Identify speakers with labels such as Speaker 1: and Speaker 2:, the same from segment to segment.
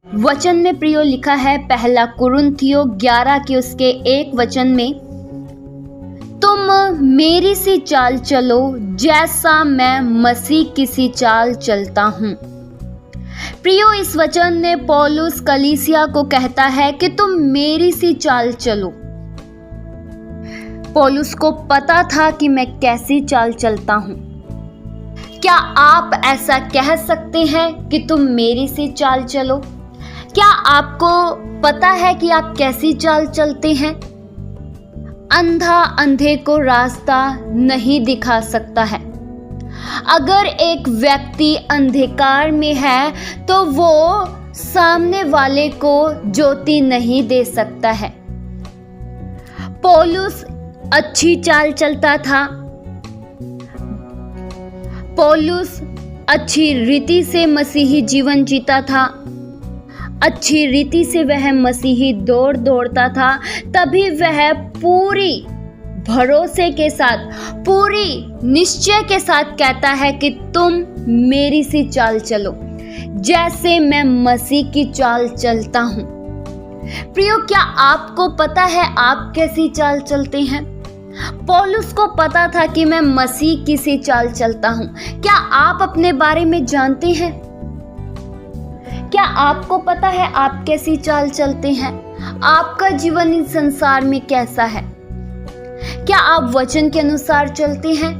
Speaker 1: वचन में प्रियो लिखा है, पहला कुरिन्थियों 11 के उसके 1 वचन में, तुम मेरी सी चाल चलो जैसा मैं मसीह की सी चाल चलता हूँ। प्रियो, इस वचन में पौलुस कलीसिया को कहता है कि तुम मेरी सी चाल चलो। पौलुस को पता था कि मैं कैसी चाल चलता हूँ। क्या आप ऐसा कह सकते हैं कि तुम मेरी सी चाल चलो? क्या आपको पता है कि आप कैसी चाल चलते हैं? अंधा अंधे को रास्ता नहीं दिखा सकता है। अगर एक व्यक्ति अंधकार में है तो वो सामने वाले को ज्योति नहीं दे सकता है। पौलुस अच्छी चाल चलता था। पौलुस अच्छी रीति से मसीही जीवन जीता था। अच्छी रीति से वह मसीही दौड़ दौड़ता था, तभी वह पूरी भरोसे के साथ, पूरी निश्चय के साथ कहता है कि तुम मेरी सी चाल चलो जैसे मैं मसीह की चाल चलता हूँ। प्रियो, क्या आपको पता है आप कैसी चाल चलते हैं? पौलुस को पता था कि मैं मसीह की सी चाल चलता हूँ। क्या आप अपने बारे में जानते हैं? क्या आपको पता है आप कैसी चाल चलते हैं? आपका जीवन इस संसार में कैसा है? क्या आप वचन के अनुसार चलते हैं?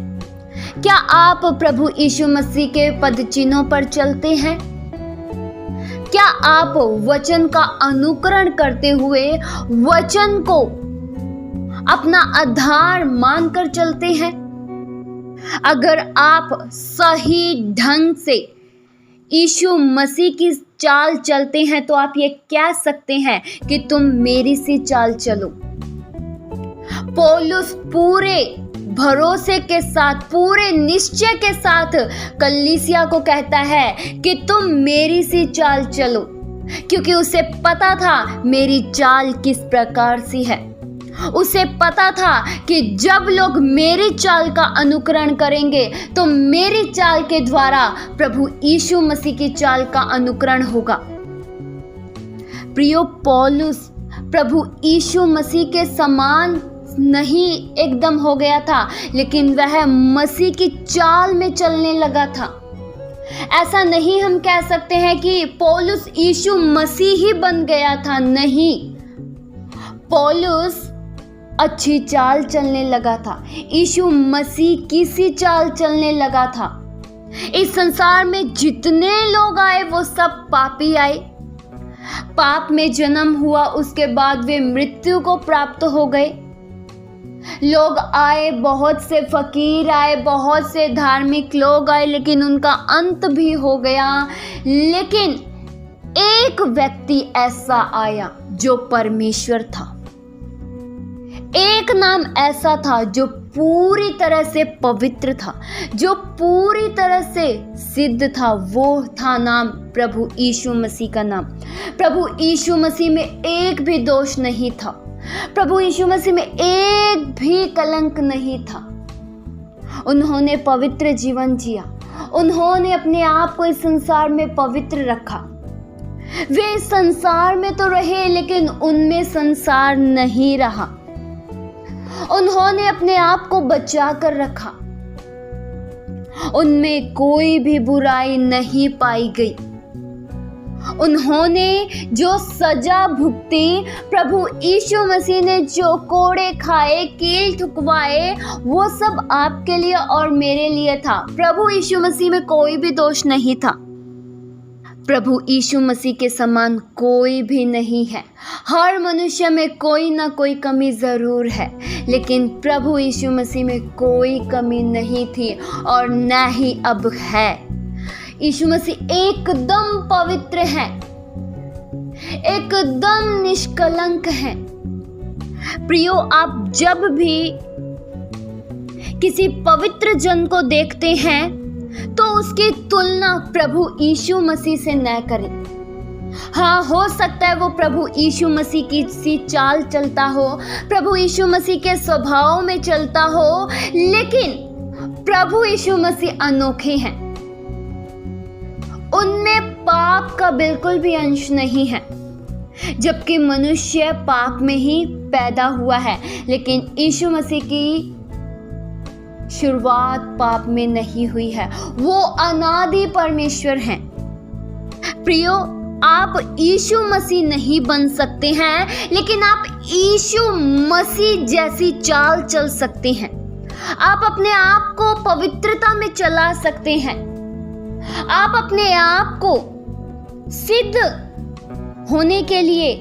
Speaker 1: क्या आप प्रभु यीशु मसीह के पद चिन्हों पर चलते हैं? क्या आप वचन का अनुकरण करते हुए वचन को अपना आधार मानकर चलते हैं? अगर आप सही ढंग से यीशु मसीह की चाल चलते हैं तो आप ये कह सकते हैं कि तुम मेरी सी चाल चलो। पौलुस पूरे भरोसे के साथ, पूरे निश्चय के साथ कलीसिया को कहता है कि तुम मेरी सी चाल चलो, क्योंकि उसे पता था मेरी चाल किस प्रकार सी है। उसे पता था कि जब लोग मेरी चाल का अनुकरण करेंगे तो मेरी चाल के द्वारा प्रभु यीशु मसीह की चाल का अनुकरण होगा। प्रियो, पौलुस प्रभु यीशु मसीह के समान नहीं एकदम हो गया था, लेकिन वह मसीह की चाल में चलने लगा था। ऐसा नहीं हम कह सकते हैं कि पौलुस यीशु मसीह ही बन गया था। नहीं, पौलुस अच्छी चाल चलने लगा था। यीशु मसीह की सी चाल चलने लगा था। इस संसार में जितने लोग आए वो सब पापी आए। पाप में जन्म हुआ, उसके बाद वे मृत्यु को प्राप्त हो गए। लोग आए, बहुत से फकीर आए, बहुत से धार्मिक लोग आए, लेकिन उनका अंत भी हो गया। लेकिन एक व्यक्ति ऐसा आया जो परमेश्वर था। एक नाम ऐसा था जो पूरी तरह से पवित्र था, जो पूरी तरह से सिद्ध था। वो था नाम प्रभु यीशु मसीह का नाम। प्रभु यीशु मसीह में एक भी दोष नहीं था। प्रभु यीशु मसीह में एक भी कलंक नहीं था। उन्होंने पवित्र जीवन जिया। उन्होंने अपने आप को इस संसार में पवित्र रखा। वे इस संसार में तो रहे, लेकिन उनमें संसार नहीं रहा। उन्होंने अपने आप को बचा कर रखा। उनमें कोई भी बुराई नहीं पाई गई। उन्होंने जो सजा भुगती, प्रभु यीशु मसीह ने जो कोड़े खाए, कील ठुकवाए, वो सब आपके लिए और मेरे लिए था। प्रभु यीशु मसीह में कोई भी दोष नहीं था। प्रभु यीशु मसीह के समान कोई भी नहीं है। हर मनुष्य में कोई ना कोई कमी ज़रूर है, लेकिन प्रभु यीशु मसीह में कोई कमी नहीं थी और न ही अब है। यीशु मसीह एकदम पवित्र है, एकदम निष्कलंक है। प्रियो, आप जब भी किसी पवित्र जन को देखते हैं तो उसकी तुलना प्रभु यीशु मसीह से न करें। हाँ, हो सकता है वो प्रभु यीशु मसीह की सी चाल चलता हो, प्रभु यीशु मसीह के स्वभाव में चलता हो, लेकिन प्रभु यीशु मसीह अनोखे हैं। उनमें पाप का बिल्कुल भी अंश नहीं है, जबकि मनुष्य पाप में ही पैदा हुआ है। लेकिन यीशु मसीह की शुरुआत पाप में नहीं हुई है, वो अनादि परमेश्वर हैं। प्रियो, आप यीशु मसीह नहीं बन सकते हैं, लेकिन आप यीशु मसीह जैसी चाल चल सकते हैं। आप अपने आप को पवित्रता में चला सकते हैं। आप अपने आप को सिद्ध होने के लिए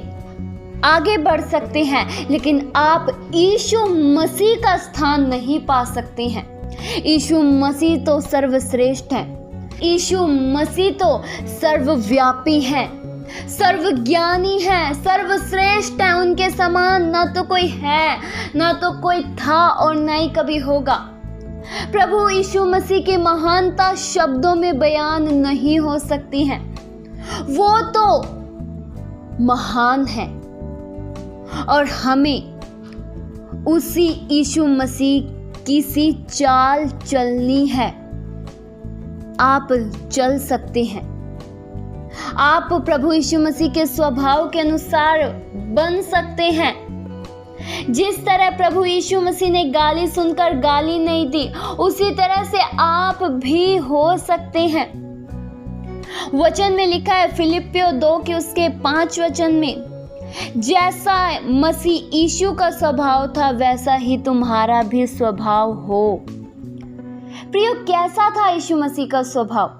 Speaker 1: आगे बढ़ सकते हैं, लेकिन आप यीशु मसीह का स्थान नहीं पा सकते हैं। यीशु मसीह तो सर्वश्रेष्ठ है। यीशु मसीह तो सर्वव्यापी है, सर्वज्ञानी है, सर्वश्रेष्ठ है। उनके समान ना तो कोई है, ना तो कोई था और ना ही कभी होगा। प्रभु यीशु मसीह की महानता शब्दों में बयान नहीं हो सकती है। वो तो महान है और हमें उसी यीशु मसीह की सी चाल चलनी है। आप चल सकते हैं। आप प्रभु यीशु मसीह के स्वभाव के अनुसार बन सकते हैं। जिस तरह प्रभु यीशु मसीह ने गाली सुनकर गाली नहीं दी, उसी तरह से आप भी हो सकते हैं। वचन में लिखा है फिलिपियों 2 के उसके 5 वचन में, जैसा मसीह यीशु का स्वभाव था वैसा ही तुम्हारा भी स्वभाव हो। प्रियो, कैसा था यीशु मसीह का स्वभाव?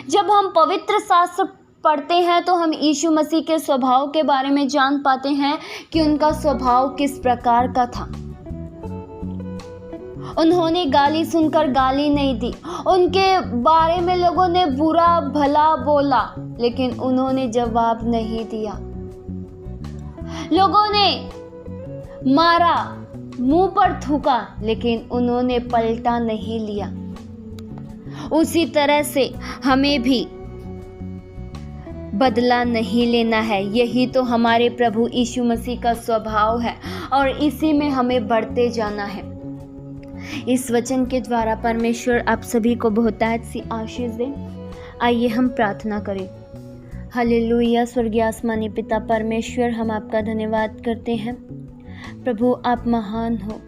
Speaker 1: जब हम पवित्र शास्त्र पढ़ते हैं तो हम यीशु मसीह के स्वभाव के बारे में जान पाते हैं कि उनका स्वभाव किस प्रकार का था। उन्होंने गाली सुनकर गाली नहीं दी। उनके बारे में लोगों ने बुरा भला बोला, लेकिन उन्होंने जवाब नहीं दिया। लोगों ने मारा, मुंह पर थूका, लेकिन उन्होंने पलटा नहीं लिया। उसी तरह से हमें भी बदला नहीं लेना है। यही तो हमारे प्रभु यीशु मसीह का स्वभाव है और इसी में हमें बढ़ते जाना है। इस वचन के द्वारा परमेश्वर आप सभी को बहुतायत सी आशीष दे। आइए हम प्रार्थना करें। हालेलुया। स्वर्गीय आसमानी पिता परमेश्वर, हम आपका धन्यवाद करते हैं। प्रभु, आप महान हो।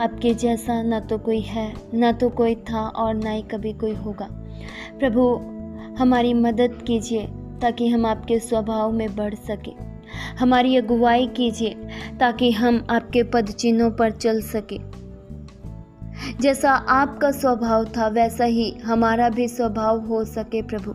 Speaker 1: आपके जैसा ना तो कोई है, ना तो कोई था और ना ही कभी कोई होगा। प्रभु, हमारी मदद कीजिए ताकि हम आपके स्वभाव में बढ़ सके। हमारी अगुवाई कीजिए ताकि हम आपके पद चिन्हों पर चल सके। जैसा आपका स्वभाव था वैसा ही हमारा भी स्वभाव हो सके। प्रभु,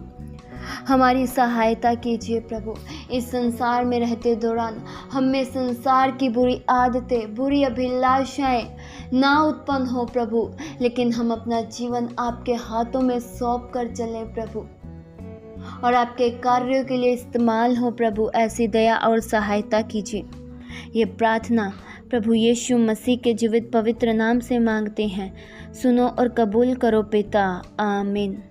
Speaker 1: हमारी सहायता कीजिए। प्रभु, इस संसार में रहते दौरान हम में संसार की बुरी आदतें, बुरी अभिलाषाएं ना उत्पन्न हो प्रभु, लेकिन हम अपना जीवन आपके हाथों में सौंप कर चलें प्रभु, और आपके कार्यों के लिए इस्तेमाल हो प्रभु। ऐसी दया और सहायता कीजिए। ये प्रार्थना प्रभु यीशु मसीह के जीवित पवित्र नाम से मांगते हैं। सुनो और कबूल करो पिता। आमीन।